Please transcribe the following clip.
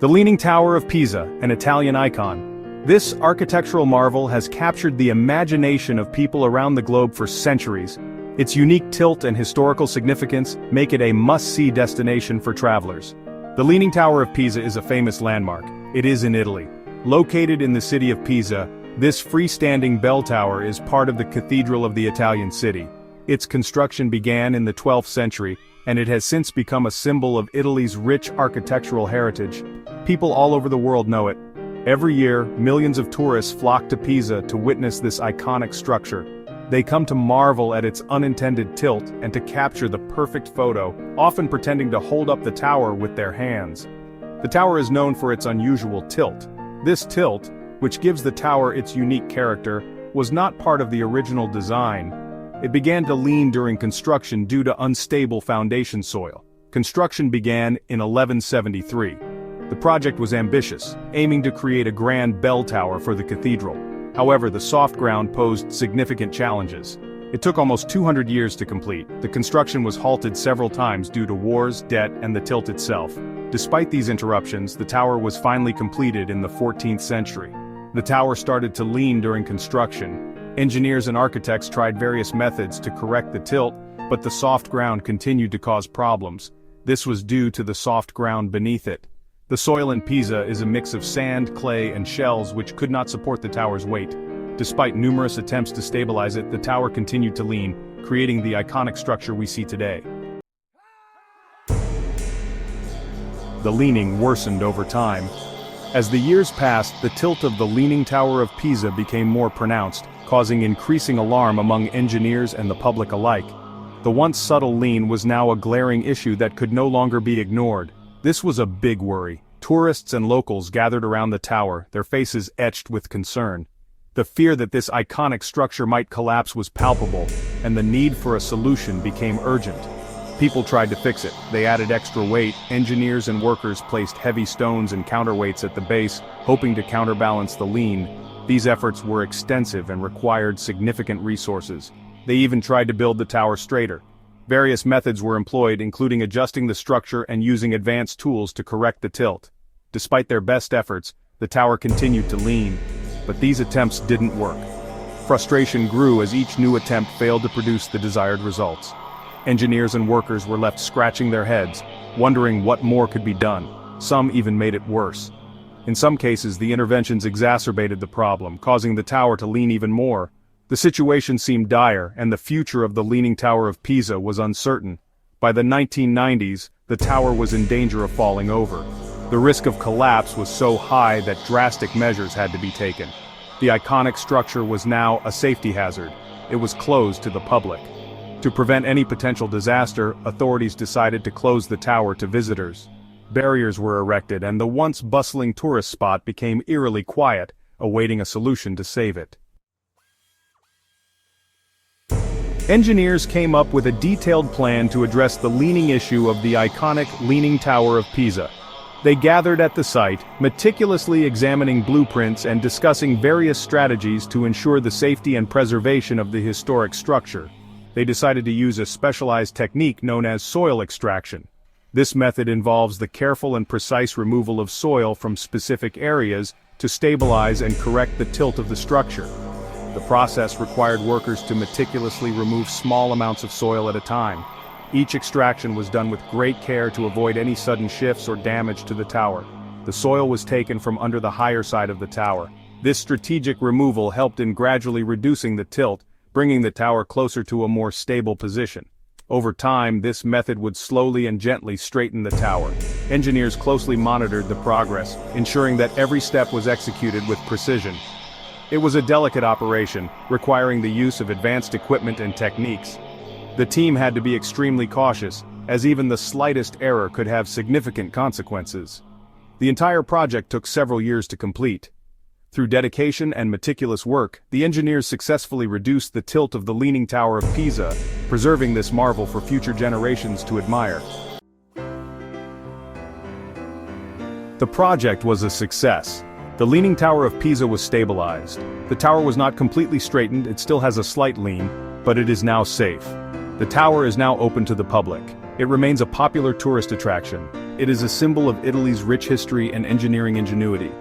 The Leaning Tower of Pisa, an Italian icon. This architectural marvel has captured the imagination of people around the globe for centuries. Its unique tilt and historical significance make it a must-see destination for travelers. The Leaning Tower of Pisa is a famous landmark. It is in Italy. Located in the city of Pisa, this freestanding bell tower is part of the cathedral of the Italian city. Its construction began in the 12th century, and it has since become a symbol of Italy's rich architectural heritage. People all over the world know it. Every year, millions of tourists flock to Pisa to witness this iconic structure. They come to marvel at its unintended tilt and to capture the perfect photo, often pretending to hold up the tower with their hands. The tower is known for its unusual tilt. This tilt, which gives the tower its unique character, was not part of the original design. It began to lean during construction due to unstable foundation soil. Construction began in 1173. The project was ambitious, aiming to create a grand bell tower for the cathedral. However, the soft ground posed significant challenges. It took almost 200 years to complete. The construction was halted several times due to wars, debt, and the tilt itself. Despite these interruptions, the tower was finally completed in the 14th century. The tower started to lean during construction. Engineers and architects tried various methods to correct the tilt, but the soft ground continued to cause problems. This was due to the soft ground beneath it. The soil in Pisa is a mix of sand, clay, and shells which could not support the tower's weight. Despite numerous attempts to stabilize it, the tower continued to lean, creating the iconic structure we see today. The leaning worsened over time. As the years passed, the tilt of the Leaning Tower of Pisa became more pronounced, causing increasing alarm among engineers and the public alike. The once subtle lean was now a glaring issue that could no longer be ignored. This was a big worry. Tourists and locals gathered around the tower, their faces etched with concern. The fear that this iconic structure might collapse was palpable, and the need for a solution became urgent. People tried to fix it. They added extra weight. Engineers and workers placed heavy stones and counterweights at the base, hoping to counterbalance the lean. These efforts were extensive and required significant resources. They even tried to build the tower straighter. Various methods were employed, including adjusting the structure and using advanced tools to correct the tilt. Despite their best efforts, the tower continued to lean. But these attempts didn't work. Frustration grew as each new attempt failed to produce the desired results. Engineers and workers were left scratching their heads, wondering what more could be done. Some even made it worse. In some cases, the interventions exacerbated the problem, causing the tower to lean even more. The situation seemed dire, and the future of the Leaning Tower of Pisa was uncertain. By the 1990s, the tower was in danger of falling over. The risk of collapse was so high that drastic measures had to be taken. The iconic structure was now a safety hazard. It was closed to the public. To prevent any potential disaster, authorities decided to close the tower to visitors. Barriers were erected, and the once bustling tourist spot became eerily quiet, awaiting a solution to save it. Engineers came up with a detailed plan to address the leaning issue of the iconic Leaning Tower of Pisa. They gathered at the site, meticulously examining blueprints and discussing various strategies to ensure the safety and preservation of the historic structure. They decided to use a specialized technique known as soil extraction. This method involves the careful and precise removal of soil from specific areas to stabilize and correct the tilt of the structure. The process required workers to meticulously remove small amounts of soil at a time. Each extraction was done with great care to avoid any sudden shifts or damage to the tower. The soil was taken from under the higher side of the tower. This strategic removal helped in gradually reducing the tilt, bringing the tower closer to a more stable position. Over time, this method would slowly and gently straighten the tower. Engineers closely monitored the progress, ensuring that every step was executed with precision. It was a delicate operation, requiring the use of advanced equipment and techniques. The team had to be extremely cautious, as even the slightest error could have significant consequences. The entire project took several years to complete. Through dedication and meticulous work, the engineers successfully reduced the tilt of the Leaning Tower of Pisa, preserving this marvel for future generations to admire. The project was a success. The Leaning Tower of Pisa was stabilized. The tower was not completely straightened, it still has a slight lean, but it is now safe. The tower is now open to the public. It remains a popular tourist attraction, It is a symbol of Italy's rich history and engineering ingenuity.